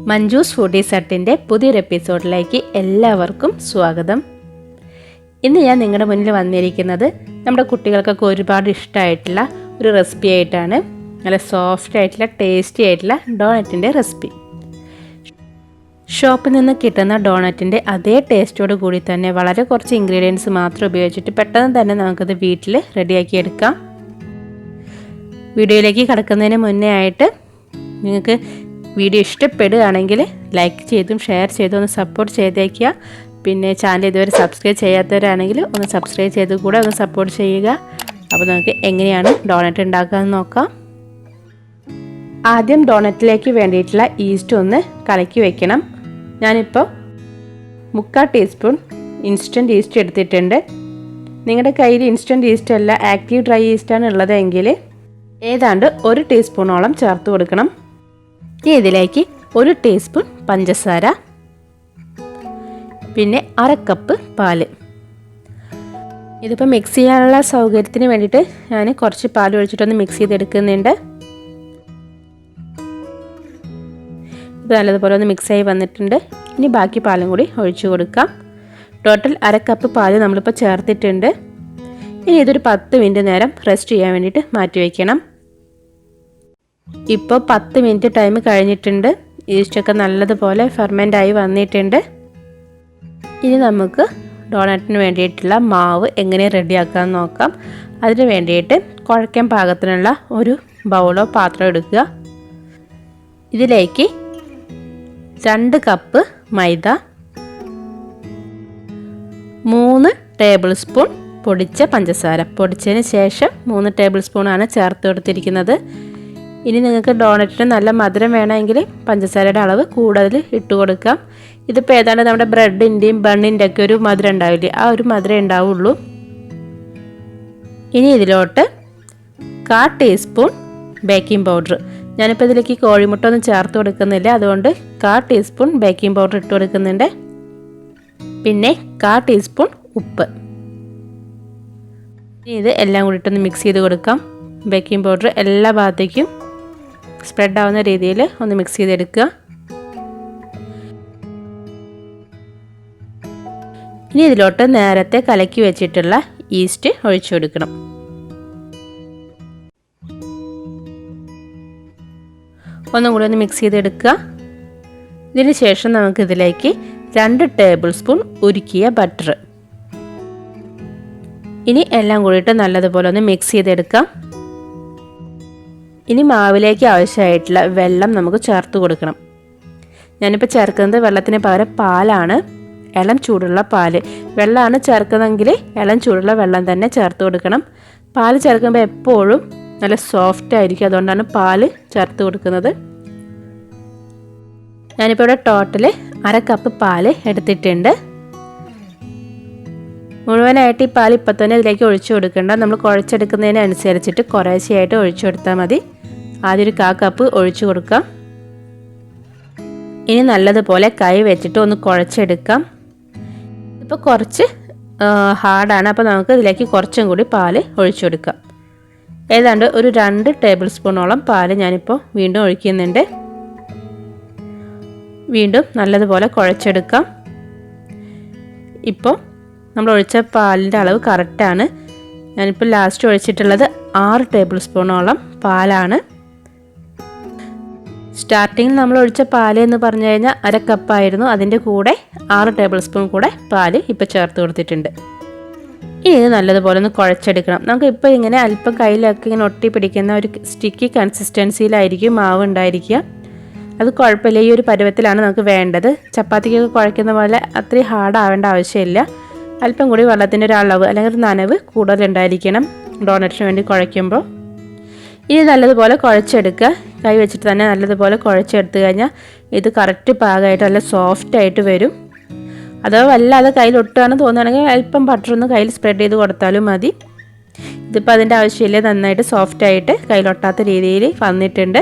Manju's foodie സെറ്റിൻ്റെ പുതിയൊരു എപ്പിസോഡിലേക്ക് എല്ലാവർക്കും സ്വാഗതം. ഇന്ന് ഞാൻ നിങ്ങളുടെ മുന്നിൽ വന്നിരിക്കുന്നത് നമ്മുടെ കുട്ടികൾക്കൊക്കെ ഒരുപാട് ഇഷ്ടമായിട്ടുള്ള ഒരു റെസിപ്പി ആയിട്ടാണ്. നല്ല സോഫ്റ്റ് ആയിട്ടുള്ള ടേസ്റ്റി ആയിട്ടുള്ള ഡോണറ്റിൻ്റെ റെസിപ്പി. ഷോപ്പിൽ നിന്ന് കിട്ടുന്ന ഡോണറ്റിൻ്റെ അതേ ടേസ്റ്റോട് കൂടി തന്നെ വളരെ കുറച്ച് ഇൻഗ്രീഡിയൻസ് മാത്രം ഉപയോഗിച്ചിട്ട് പെട്ടെന്ന് തന്നെ നമുക്കത് വീട്ടിൽ റെഡിയാക്കി എടുക്കാം. വീഡിയോയിലേക്ക് കടക്കുന്നതിന് മുന്നേ ആയിട്ട് നിങ്ങൾക്ക് വീഡിയോ ഇഷ്ടപ്പെടുകയാണെങ്കിൽ ലൈക്ക് ചെയ്തും ഷെയർ ചെയ്തും ഒന്ന് സപ്പോർട്ട് ചെയ്തേക്കുക. പിന്നെ ചാനൽ ഇതുവരെ സബ്സ്ക്രൈബ് ചെയ്യാത്തവരാണെങ്കിൽ ഒന്ന് സബ്സ്ക്രൈബ് ചെയ്ത് കൂടെ ഒന്ന് സപ്പോർട്ട് ചെയ്യുക. അപ്പോൾ നമുക്ക് എങ്ങനെയാണ് ഡോണറ്റ് ഉണ്ടാക്കാമെന്ന് നോക്കാം. ആദ്യം ഡോണറ്റിലേക്ക് വേണ്ടിയിട്ടുള്ള ഈസ്റ്റ് ഒന്ന് കലക്കി വെക്കണം. ഞാനിപ്പോൾ 3/4 ടീസ്പൂൺ ഇൻസ്റ്റൻറ്റ് ഈസ്റ്റ് എടുത്തിട്ടുണ്ട്. നിങ്ങളുടെ കയ്യിൽ ഇൻസ്റ്റൻറ്റ് ഈസ്റ്റ് അല്ല ആക്റ്റീവ് ഡ്രൈ ഈസ്റ്റാണ് ഉള്ളതെങ്കിൽ ഏതാണ്ട് 1 ടീസ്പൂണോളം ചേർത്ത് കൊടുക്കണം. ഇനി ഇതിലേക്ക് 1 ടീസ്പൂൺ പഞ്ചസാര, പിന്നെ 1/2 കപ്പ് പാല്. ഇതിപ്പോൾ മിക്സ് ചെയ്യാനുള്ള സൗകര്യത്തിന് വേണ്ടിയിട്ട് ഞാൻ കുറച്ച് പാൽ ഒഴിച്ചിട്ടൊന്ന് മിക്സ് ചെയ്തെടുക്കുന്നുണ്ട്. ഇത് നല്ലതുപോലെ ഒന്ന് മിക്സായി വന്നിട്ടുണ്ട്. ഇനി ബാക്കി പാലും കൂടി ഒഴിച്ചു കൊടുക്കാം. ടോട്ടൽ 1/2 കപ്പ് പാല് നമ്മളിപ്പോൾ ചേർത്തിട്ടുണ്ട്. ഇനി ഇതൊരു 10 മിനിറ്റ് നേരം റെസ്റ്റ് ചെയ്യാൻ വേണ്ടിയിട്ട് മാറ്റി വയ്ക്കണം. ഇപ്പോൾ 10 മിനിറ്റ് ടൈം കഴിഞ്ഞിട്ടുണ്ട്. ഈസ്റ്റൊക്കെ നല്ലതുപോലെ ഫെർമെൻ്റായി വന്നിട്ടുണ്ട്. ഇനി നമുക്ക് ഡോണറ്റിന് വേണ്ടിയിട്ടുള്ള മാവ് എങ്ങനെ റെഡിയാക്കാമെന്ന് നോക്കാം. അതിന് വേണ്ടിയിട്ട് കുഴയ്ക്കാൻ പാകത്തിനുള്ള ഒരു ബൗളോ പാത്രം എടുക്കുക. ഇതിലേക്ക് 2 കപ്പ് മൈദ, 3 ടേബിൾ സ്പൂൺ പൊടിച്ച പഞ്ചസാര, പൊടിച്ചതിന് ശേഷം 3 ടേബിൾ സ്പൂണാണ് ചേർത്ത് കൊടുത്തിരിക്കുന്നത്. ഇനി നിങ്ങൾക്ക് ഡോണറ്റിന് നല്ല മധുരം വേണമെങ്കിൽ പഞ്ചസാരയുടെ അളവ് കൂടുതൽ ഇട്ട് കൊടുക്കാം. ഇതിപ്പോൾ ഏതാണ്ട് നമ്മുടെ ബ്രെഡിൻ്റെയും ബണ്ണിൻ്റെ ഒക്കെ ഒരു മധുരം ഉണ്ടാവില്ലേ, ആ ഒരു മധുരം ഉണ്ടാവുള്ളൂ. ഇനി ഇതിലോട്ട് 1/4 ടീസ്പൂൺ ബേക്കിംഗ് പൗഡർ, ഞാനിപ്പോൾ ഇതിലേക്ക് കോഴിമുട്ട ഒന്നും ചേർത്ത് കൊടുക്കുന്നില്ല, അതുകൊണ്ട് 1/4 ടീസ്പൂൺ ബേക്കിംഗ് പൗഡർ ഇട്ട് കൊടുക്കുന്നുണ്ട്. പിന്നെ 1/4 ടീസ്പൂൺ ഉപ്പ്. ഇനി ഇത് എല്ലാം കൂടിയിട്ടൊന്ന് മിക്സ് ചെയ്ത് കൊടുക്കാം. ബേക്കിംഗ് പൗഡർ എല്ലാ ഭാഗത്തേക്കും സ്പ്രെഡ് ആവുന്ന രീതിയിൽ ഒന്ന് മിക്സ് ചെയ്തെടുക്കുക. ഇനി ഇതിലോട്ട് നേരത്തെ കലക്കി വെച്ചിട്ടുള്ള ഈസ്റ്റ് ഒഴിച്ചു കൊടുക്കണം. ഒന്നും കൂടി ഒന്ന് മിക്സ് ചെയ്തെടുക്കുക. ഇതിന് ശേഷം നമുക്കിതിലേക്ക് 2 ടേബിൾ സ്പൂൺ ഉരുക്കിയ ബട്ടർ. ഇനി എല്ലാം കൂടിയിട്ട് നല്ലതുപോലെ ഒന്ന് മിക്സ് ചെയ്തെടുക്കാം. ഇനി മാവിലേക്ക് ആവശ്യമായിട്ടുള്ള വെള്ളം നമുക്ക് ചേർത്ത് കൊടുക്കണം. ഞാനിപ്പോൾ ചേർക്കുന്നത് വെള്ളത്തിന് പകരം പാലാണ്, ഇളം ചൂടുള്ള പാല്. വെള്ളമാണ് ചേർക്കുന്നതെങ്കിൽ ഇളം ചൂടുള്ള വെള്ളം തന്നെ ചേർത്ത് കൊടുക്കണം. പാല് ചേർക്കുമ്പോൾ എപ്പോഴും നല്ല സോഫ്റ്റ് ആയിരിക്കും, അതുകൊണ്ടാണ് പാല് ചേർത്ത് കൊടുക്കുന്നത്. ഞാനിപ്പോൾ ഇവിടെ ടോട്ടൽ 1/2 കപ്പ് പാല് എടുത്തിട്ടുണ്ട്. മുഴുവനായിട്ട് ഈ പാൽ ഇപ്പം തന്നെ ഇതിലേക്ക് ഒഴിച്ചു കൊടുക്കേണ്ട. നമ്മൾ കുഴച്ചെടുക്കുന്നതിനനുസരിച്ചിട്ട് കുറേശ്ശെയായിട്ട് ഒഴിച്ചു കൊടുത്താൽ മതി. ആദ്യം ഒരു 1/4 കപ്പ് ഒഴിച്ചു കൊടുക്കാം. ഇനി നല്ലതുപോലെ കൈ വെച്ചിട്ട് ഒന്ന് കുഴച്ചെടുക്കാം. ഇപ്പോൾ കുറച്ച് ഹാർഡാണ്, അപ്പോൾ നമുക്ക് ഇതിലേക്ക് കുറച്ചും കൂടി പാല് ഒഴിച്ചു കൊടുക്കാം. ഏതാണ്ട് ഒരു 2 ടേബിൾ സ്പൂണോളം പാല് ഞാനിപ്പോൾ വീണ്ടും ഒഴിക്കുന്നുണ്ട്. വീണ്ടും നല്ലതുപോലെ കുഴച്ചെടുക്കാം. ഇപ്പോൾ നമ്മൾ ഒഴിച്ച പാലിൻ്റെ അളവ് കറക്റ്റാണ്. ഞാനിപ്പോൾ ലാസ്റ്റ് ഒഴിച്ചിട്ടുള്ളത് 6 ടേബിൾ സ്പൂണോളം പാലാണ്. സ്റ്റാർട്ടിങ്ങിൽ നമ്മൾ ഒഴിച്ച പാല് എന്ന് പറഞ്ഞു കഴിഞ്ഞാൽ 1/2 കപ്പായിരുന്നു. അതിൻ്റെ കൂടെ 6 ടേബിൾ സ്പൂൺ കൂടെ പാല് ഇപ്പോൾ ചേർത്ത് കൊടുത്തിട്ടുണ്ട്. ഇനി ഇത് നല്ലതുപോലെ ഒന്ന് കുഴച്ചെടുക്കണം. നമുക്ക് ഇപ്പോൾ ഇങ്ങനെ അല്പം കയ്യിലൊക്കെ ഇങ്ങനെ ഒട്ടി പിടിക്കുന്ന ഒരു സ്റ്റിക്കി കൺസിസ്റ്റൻസിയിലായിരിക്കും മാവ് ഉണ്ടായിരിക്കുക. അത് കുഴപ്പമില്ല, ഈ ഒരു പരുവത്തിലാണ് നമുക്ക് വേണ്ടത്. ചപ്പാത്തിക്കൊക്കെ കുഴയ്ക്കുന്ന പോലെ അത്രയും ഹാർഡ് ആവേണ്ട ആവശ്യമില്ല. അല്പം കൂടി വെള്ളത്തിൻ്റെ ഒരു അളവ് അല്ലെങ്കിൽ ഒരു നനവ് കൂടുതലുണ്ടായിരിക്കണം ഡോണറ്റിന് വേണ്ടി കുഴയ്ക്കുമ്പോൾ. ഇനി നല്ലതുപോലെ കുഴച്ചെടുക്കുക. കൈ വെച്ചിട്ട് തന്നെ നല്ലതുപോലെ കുഴച്ചെടുത്ത് കഴിഞ്ഞാൽ ഇത് കറക്റ്റ് പാകമായിട്ട് നല്ല സോഫ്റ്റായിട്ട് വരും. അഥവാ വല്ലാതെ കയ്യിൽ ഒട്ടുകയാണെന്ന് തോന്നുകയാണെങ്കിൽ അല്പം ബട്ടറൊന്ന് കയ്യിൽ സ്പ്രെഡ് ചെയ്ത് കൊടുത്താലും മതി. ഇതിപ്പോൾ അതിൻ്റെ ആവശ്യമില്ല, നന്നായിട്ട് സോഫ്റ്റായിട്ട് കയ്യിലൊട്ടാത്ത രീതിയിൽ വന്നിട്ടുണ്ട്.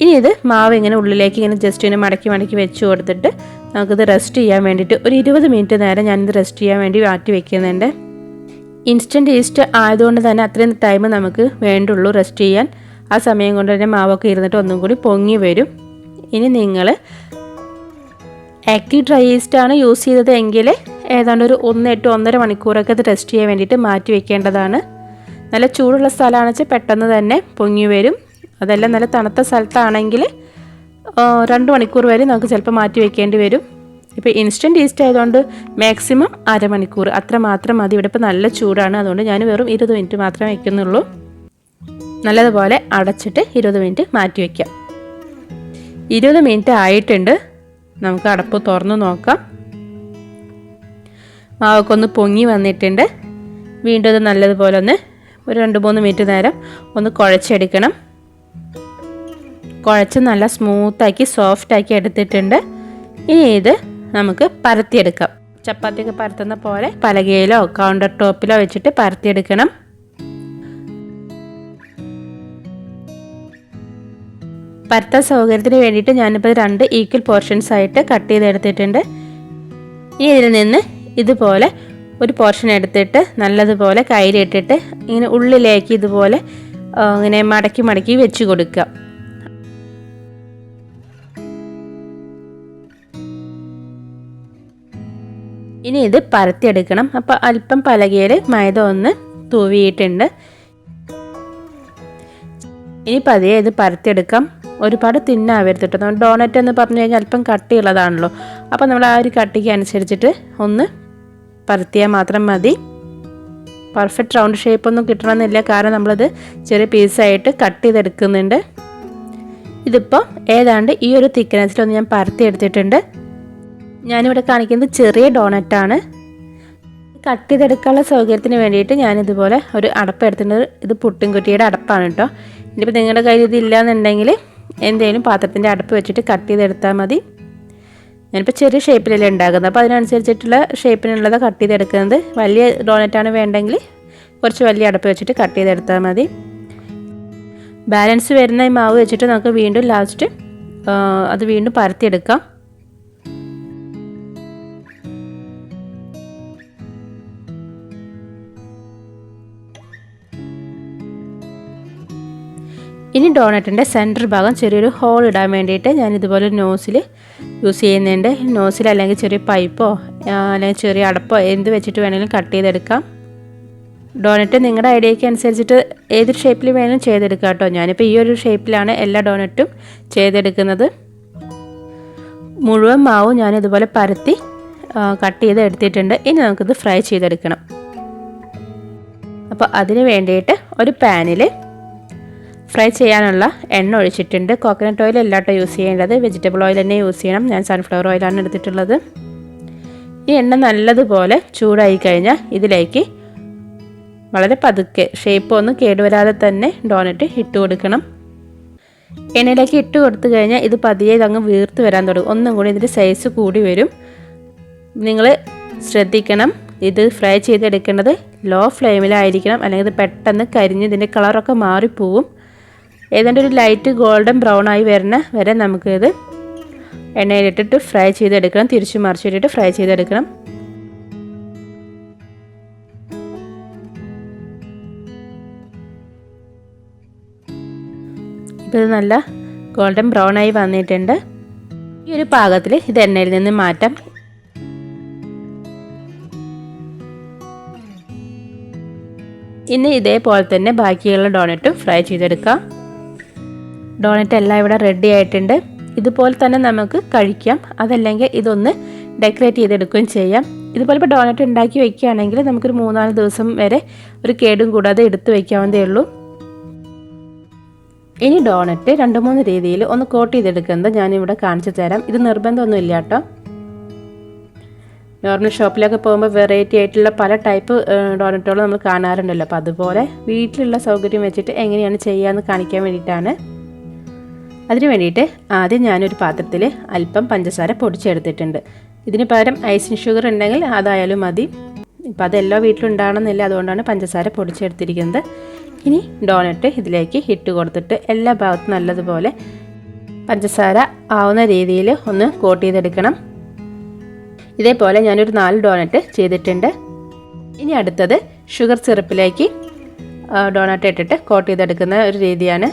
ഇനി ഇത് മാവ് ഇങ്ങനെ ഉള്ളിലേക്ക് ഇങ്ങനെ ജസ്റ്റ് ഇങ്ങനെ മടക്കി വെച്ച് കൊടുത്തിട്ട് നമുക്കിത് റെസ്റ്റ് ചെയ്യാൻ വേണ്ടിയിട്ട് ഒരു 20 മിനിറ്റ് നേരം ഞാനിത് റെസ്റ്റ് ചെയ്യാൻ വേണ്ടി മാറ്റി വയ്ക്കുന്നുണ്ട്. ഇൻസ്റ്റൻറ്റ് ഈസ്റ്റ് ആയതുകൊണ്ട് തന്നെ അത്രയും ടൈം നമുക്ക് വേണ്ടുള്ളൂ റെസ്റ്റ് ചെയ്യാൻ. ആ സമയം കൊണ്ട് തന്നെ മാവൊക്കെ ഇരുന്നിട്ട് ഒന്നും കൂടി പൊങ്ങി വരും. ഇനി നിങ്ങൾ ആക്റ്റീവ് ഡ്രൈ ഈസ്റ്റാണ് യൂസ് ചെയ്തത് എങ്കിൽ ഏതാണ്ട് ഒരു 1 to 1.5 മണിക്കൂറൊക്കെ ഇത് റെസ്റ്റ് ചെയ്യാൻ വേണ്ടിയിട്ട് മാറ്റി വെക്കേണ്ടതാണ്. നല്ല ചൂടുള്ള സ്ഥലമാണെന്ന് വെച്ചാൽ പെട്ടെന്ന് തന്നെ പൊങ്ങി വരും. അതെല്ലാം നല്ല തണുത്ത സ്ഥലത്താണെങ്കിൽ 2 മണിക്കൂർ വരെ നമുക്ക് ചിലപ്പോൾ മാറ്റി വെക്കേണ്ടി വരും. ഇപ്പോൾ ഇൻസ്റ്റൻറ്റ് ഈസ്റ്റ് ആയതുകൊണ്ട് മാക്സിമം 1/2 മണിക്കൂർ അത്ര മാത്രം മതി. ഇവിടെ ഇപ്പോൾ നല്ല ചൂടാണ്, അതുകൊണ്ട് ഞാൻ വെറും 20 മിനിറ്റ് മാത്രമേ വയ്ക്കുന്നുള്ളൂ. നല്ലതുപോലെ അടച്ചിട്ട് 20 മിനിറ്റ് മാറ്റി വയ്ക്കാം. 20 മിനിറ്റ് ആയിട്ടുണ്ട്. നമുക്ക് അടപ്പ് തുറന്ന് നോക്കാം. മാവൊക്കെ ഒന്ന് പൊങ്ങി വന്നിട്ടുണ്ട്. വീണ്ടും ഇത് നല്ലതുപോലെ ഒന്ന് ഒരു 2-3 മിനിറ്റ് നേരം ഒന്ന് കുഴച്ചെടുക്കണം. കുഴച്ച് നല്ല സ്മൂത്താക്കി സോഫ്റ്റാക്കി എടുത്തിട്ടുണ്ട്. ഇനി ഇത് നമുക്ക് പരത്തിയെടുക്കാം. ചപ്പാത്തിയൊക്കെ പരത്തുന്ന പോലെ പലകയിലോ കൗണ്ടർ ടോപ്പിലോ വെച്ചിട്ട് പരത്തിയെടുക്കണം. പരത്താൻ സൗകര്യത്തിന് വേണ്ടിയിട്ട് ഞാനിപ്പോൾ 2 ഈക്വൽ പോർഷൻസ് ആയിട്ട് കട്ട് ചെയ്തെടുത്തിട്ടുണ്ട്. ഇനി ഇതിൽ നിന്ന് ഇതുപോലെ ഒരു പോർഷൻ എടുത്തിട്ട് നല്ലതുപോലെ കയ്യിലിട്ടിട്ട് ഇങ്ങനെ ഉള്ളിലേക്ക് ഇതുപോലെ ഇങ്ങനെ മടക്കി മടക്കി വെച്ച് കൊടുക്കുക. ഇനി ഇത് പരത്തിയെടുക്കണം. അപ്പോൾ അല്പം പലകയിൽ മൈദ ഒന്ന് തൂവിയിട്ടുണ്ട്. ഇനി പതിയെ ഇത് പരത്തിയെടുക്കാം. ഒരുപാട് തിന്നാവരുത് കേട്ടോ. നമ്മൾ ഡോണറ്റ് എന്ന് പറഞ്ഞു കഴിഞ്ഞാൽ അല്പം കട്ടിയുള്ളതാണല്ലോ. അപ്പോൾ നമ്മൾ ആ ഒരു കട്ടിക്ക് അനുസരിച്ചിട്ട് ഒന്ന് പരത്തിയാൽ മാത്രം മതി. പെർഫെക്റ്റ് റൗണ്ട് ഷേപ്പൊന്നും കിട്ടണമെന്നില്ല, കാരണം നമ്മളത് ചെറിയ പീസായിട്ട് കട്ട് ചെയ്തെടുക്കുന്നുണ്ട്. ഇതിപ്പോൾ ഏതാണ്ട് ഈ ഒരു തിക്നെസ്സിലൊന്ന് ഞാൻ പരത്തിയെടുത്തിട്ടുണ്ട്. ഞാനിവിടെ കാണിക്കുന്നത് ചെറിയ ഡോണറ്റാണ്. കട്ട് ചെയ്തെടുക്കാനുള്ള സൗകര്യത്തിന് വേണ്ടിയിട്ട് ഞാനിതുപോലെ ഒരു അടപ്പ് എടുത്തിട്ടുണ്ട്. ഇത് പുട്ടുംകുറ്റിയുടെ അടപ്പാണ് കേട്ടോ. ഇനിയിപ്പോൾ നിങ്ങളുടെ കയ്യിൽ ഇതില്ല എന്നുണ്ടെങ്കിൽ എന്തെങ്കിലും പാത്രത്തിൻ്റെ അടപ്പ് വെച്ചിട്ട് കട്ട് ചെയ്തെടുത്താൽ മതി. ഞാനിപ്പോൾ ചെറിയ ഷേപ്പിലല്ലേ ഉണ്ടാക്കുന്നത്, അപ്പോൾ അതിനനുസരിച്ചിട്ടുള്ള ഷേപ്പിനുള്ളത് കട്ട് ചെയ്തെടുക്കുന്നത്. വലിയ ഡോണറ്റാണ് വേണ്ടെങ്കിൽ കുറച്ച് വലിയ അടപ്പ് വെച്ചിട്ട് കട്ട് ചെയ്തെടുത്താൽ മതി. ബാലൻസ് വരുന്ന ഈ മാവ് വെച്ചിട്ട് നമുക്ക് വീണ്ടും ലാസ്റ്റ് അത് വീണ്ടും പരത്തിയെടുക്കാം. ഇനി ഡോണറ്റിൻ്റെ സെൻറ്റർ ഭാഗം ചെറിയൊരു ഹോൾ ഇടാൻ വേണ്ടിയിട്ട് ഞാനിതുപോലെ നോസിൽ യൂസ് ചെയ്യുന്നുണ്ട്. നോസിൽ അല്ലെങ്കിൽ ചെറിയ പൈപ്പോ അല്ലെങ്കിൽ ചെറിയ അടപ്പോ എന്ത് വെച്ചിട്ട് വേണമെങ്കിലും കട്ട് ചെയ്തെടുക്കാം. ഡോണറ്റ് നിങ്ങളുടെ ഐഡിയയ്ക്ക് അനുസരിച്ചിട്ട് ഏതൊരു ഷേപ്പിൽ വേണമെങ്കിലും ചെയ്തെടുക്കാം കേട്ടോ. ഞാനിപ്പോൾ ഈ ഒരു ഷേപ്പിലാണ് എല്ലാ ഡോണറ്റും ചെയ്തെടുക്കുന്നത്. മുഴുവൻ മാവും ഞാനിതുപോലെ പരത്തി കട്ട് ചെയ്ത് എടുത്തിട്ടുണ്ട്. ഇനി നമുക്കിത് ഫ്രൈ ചെയ്തെടുക്കണം. അപ്പോൾ അതിന് വേണ്ടിയിട്ട് ഒരു പാനിൽ ഫ്രൈ ചെയ്യാനുള്ള എണ്ണ ഒഴിച്ചിട്ടുണ്ട്. കോക്കനട്ട് ഓയിൽ അല്ലാട്ടോ യൂസ് ചെയ്യേണ്ടത്, വെജിറ്റബിൾ ഓയിൽ തന്നെ യൂസ് ചെയ്യണം. ഞാൻ സൺഫ്ലവർ ഓയിലാണ് എടുത്തിട്ടുള്ളത്. ഈ എണ്ണ നല്ലതുപോലെ ചൂടായി കഴിഞ്ഞാൽ ഇതിലേക്ക് വളരെ പതുക്കെ ഷേപ്പൊന്നും കേടുവരാതെ തന്നെ ഡോണറ്റ് ഇട്ട് കൊടുക്കണം. എണ്ണയിലേക്ക് ഇട്ട് കൊടുത്തു കഴിഞ്ഞാൽ ഇത് പതിയെ ഇതങ്ങ് വീർത്ത് വരാൻ തുടങ്ങും. ഒന്നും കൂടി ഇതിൻ്റെ സൈസ് കൂടി വരും. നിങ്ങൾ ശ്രദ്ധിക്കണം, ഇത് ഫ്രൈ ചെയ്തെടുക്കേണ്ടത് ലോ ഫ്ലെയിമിലായിരിക്കണം, അല്ലെങ്കിൽ ഇത് പെട്ടെന്ന് കരിഞ്ഞ് ഇതിൻ്റെ കളറൊക്കെ മാറിപ്പോവും. ഏതാണ്ട് ഒരു ലൈറ്റ് ഗോൾഡൻ ബ്രൗൺ ആയി വരുന്ന വരെ നമുക്കിത് എണ്ണയിലിട്ടിട്ട് ഫ്രൈ ചെയ്തെടുക്കണം. തിരിച്ചു മറിച്ചിട്ടിട്ട് ഫ്രൈ ചെയ്തെടുക്കണം. ഇപ്പോൾ ഇത് നല്ല ഗോൾഡൻ ബ്രൗൺ ആയി വന്നിട്ടുണ്ട്. ഈ ഒരു പാകത്തിൽ ഇത് എണ്ണയിൽ നിന്ന് മാറ്റാം. ഇനി ഇതേപോലെ തന്നെ ബാക്കിയുള്ള ഡോണറ്റും ഫ്രൈ ചെയ്തെടുക്കാം. ഡോണറ്റ് എല്ലാം ഇവിടെ റെഡി ആയിട്ടുണ്ട്. ഇതുപോലെ തന്നെ നമുക്ക് കഴിക്കാം, അതല്ലെങ്കിൽ ഇതൊന്ന് ഡെക്കറേറ്റ് ചെയ്തെടുക്കുകയും ചെയ്യാം. ഇതുപോലെ ഇപ്പോൾ ഡോണറ്റ് ഉണ്ടാക്കി വയ്ക്കുകയാണെങ്കിൽ നമുക്കൊരു 3-4 ദിവസം വരെ ഒരു കേടും കൂടാതെ എടുത്ത് വയ്ക്കാവുന്നതേ ഉള്ളൂ. ഇനി ഡോണറ്റ് 2-3 രീതിയിൽ ഒന്ന് കോട്ട് ചെയ്തെടുക്കുന്നത് ഞാനിവിടെ കാണിച്ചു തരാം. ഇത് നിർബന്ധമൊന്നും ഇല്ല കേട്ടോ. നോർമൽ ഷോപ്പിലൊക്കെ പോകുമ്പോൾ വെറൈറ്റി ആയിട്ടുള്ള പല ടൈപ്പ് ഡോണറ്റുകൾ നമ്മൾ കാണാറുണ്ടല്ലോ. അപ്പോൾ അതുപോലെ വീട്ടിലുള്ള സൗകര്യം വെച്ചിട്ട് എങ്ങനെയാണ് ചെയ്യാമെന്ന് കാണിക്കാൻ വേണ്ടിയിട്ടാണ്. അതിന് വേണ്ടിയിട്ട് ആദ്യം ഞാനൊരു പാത്രത്തിൽ അല്പം പഞ്ചസാര പൊടിച്ചെടുത്തിട്ടുണ്ട്. ഇതിന് പകരം ഐസിങ് ഷുഗർ ഉണ്ടെങ്കിൽ അതായാലും മതി. ഇപ്പോൾ അതെല്ലാ വീട്ടിലുണ്ടാകണമെന്നില്ല, അതുകൊണ്ടാണ് പഞ്ചസാര പൊടിച്ചെടുത്തിരിക്കുന്നത്. ഇനി ഡോണറ്റ് ഇതിലേക്ക് ഇട്ട് കൊടുത്തിട്ട് എല്ലാ ഭാഗത്തും നല്ലതുപോലെ പഞ്ചസാര ആവുന്ന രീതിയിൽ ഒന്ന് കോട്ട് ചെയ്തെടുക്കണം. ഇതേപോലെ ഞാനൊരു 4 ഡോണറ്റ് ചെയ്തിട്ടുണ്ട്. ഇനി അടുത്തത് ഷുഗർ സിറപ്പിലേക്ക് ഡോണറ്റ് ഇട്ടിട്ട് കോട്ട് ചെയ്തെടുക്കുന്ന ഒരു രീതിയാണ്.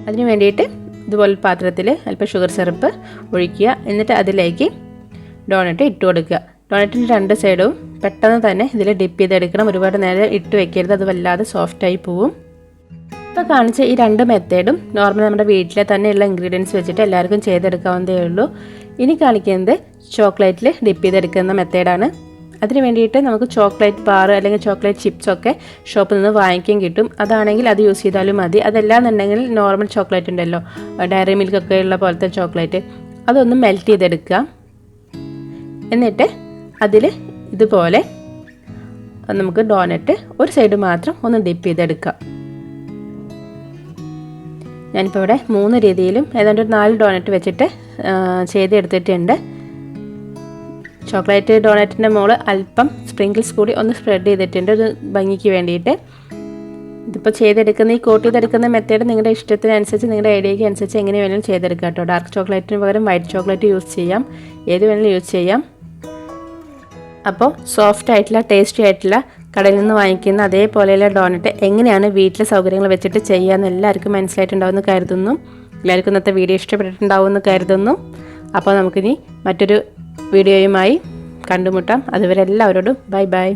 അതിന് വേണ്ടിയിട്ട് ഇതുപോലെ പാത്രത്തിൽ അല്പം ഷുഗർ സിറപ്പ് ഒഴിക്കുക. എന്നിട്ട് അതിലേക്ക് ഡോണറ്റ് ഇട്ട് കൊടുക്കുക. ഡോണറ്റിൻ്റെ 2 സൈഡും പെട്ടെന്ന് തന്നെ ഇതിൽ ഡിപ്പ് ചെയ്തെടുക്കണം. ഒരുപാട് നേരം ഇട്ട് വെക്കരുത്, അത് വല്ലാതെ സോഫ്റ്റായി പോവും. ഇപ്പോൾ കാണിച്ച ഈ 2 മെത്തേഡും നോർമൽ നമ്മുടെ വീട്ടിലെ തന്നെയുള്ള ഇൻഗ്രീഡിയൻസ് വെച്ചിട്ട് എല്ലാവർക്കും ചെയ്തെടുക്കാവുന്നതേ ഉള്ളൂ. ഇനി കാണിക്കുന്നത് ചോക്ലേറ്റിൽ ഡിപ്പ് ചെയ്തെടുക്കുന്ന മെത്തേഡാണ്. അതിന് വേണ്ടിയിട്ട് നമുക്ക് ചോക്ലേറ്റ് ബാർ അല്ലെങ്കിൽ ചോക്ലേറ്റ് ചിപ്സൊക്കെ ഷോപ്പിൽ നിന്ന് വാങ്ങിക്കാൻ കിട്ടും. അതാണെങ്കിൽ അത് യൂസ് ചെയ്താലും മതി. അതല്ലാന്നുണ്ടെങ്കിൽ നോർമൽ ചോക്ലേറ്റ് ഉണ്ടല്ലോ, ഡയറി മിൽക്കൊക്കെ ഉള്ള പോലത്തെ ചോക്ലേറ്റ്, അതൊന്ന് മെൽറ്റ് ചെയ്തെടുക്കുക. എന്നിട്ട് അതിൽ ഇതുപോലെ നമുക്ക് ഡോണറ്റ് ഒരു സൈഡ് മാത്രം ഒന്ന് ഡിപ്പ് ചെയ്തെടുക്കാം. ഞാനിപ്പോൾ ഇവിടെ 3 രീതിയിലും ഏതാണ്ട് ഒരു 4 ഡോണറ്റ് വെച്ചിട്ട് ചെയ്തെടുത്തിട്ടുണ്ട്. ചോക്ലേറ്റ് ഡോണറ്റിൻ്റെ മുകളിൽ അല്പം സ്പ്രിങ്കിൾസ് കൂടി ഒന്ന് സ്പ്രെഡ് ചെയ്തിട്ടുണ്ട് ഒരു ഭംഗിക്ക് വേണ്ടിയിട്ട്. ഇതിപ്പോൾ ചെയ്തെടുക്കുന്ന ഈ കോട്ട് ചെയ്തെടുക്കുന്ന മെത്തേഡ് നിങ്ങളുടെ ഇഷ്ടത്തിനനുസരിച്ച്, നിങ്ങളുടെ ഐഡിയയ്ക്ക് അനുസരിച്ച് എങ്ങനെ വേണമെങ്കിലും ചെയ്തെടുക്കാം കേട്ടോ. ഡാർക്ക് ചോക്ലേറ്റിന് പകരം വൈറ്റ് ചോക്ലേറ്റ് യൂസ് ചെയ്യാം, ഏത് വേണമെങ്കിലും യൂസ് ചെയ്യാം. അപ്പോൾ സോഫ്റ്റ് ആയിട്ടുള്ള ടേസ്റ്റി ആയിട്ടുള്ള കടയിൽ നിന്ന് വാങ്ങിക്കുന്ന അതേപോലെയുള്ള ഡോണറ്റ് എങ്ങനെയാണ് വീട്ടിലെ സൗകര്യങ്ങൾ വെച്ചിട്ട് ചെയ്യാമെന്ന് എല്ലാവർക്കും മനസ്സിലായിട്ടുണ്ടാവുമെന്ന് കരുതുന്നു. എല്ലാവർക്കും ഇന്നത്തെ വീഡിയോ ഇഷ്ടപ്പെട്ടിട്ടുണ്ടാവുമെന്ന് കരുതുന്നു. അപ്പോൾ നമുക്കിനി മറ്റൊരു വീഡിയോയുമായി കണ്ടുമുട്ടാം. അതുവരെ എല്ലാവരോടും ബൈ ബൈ.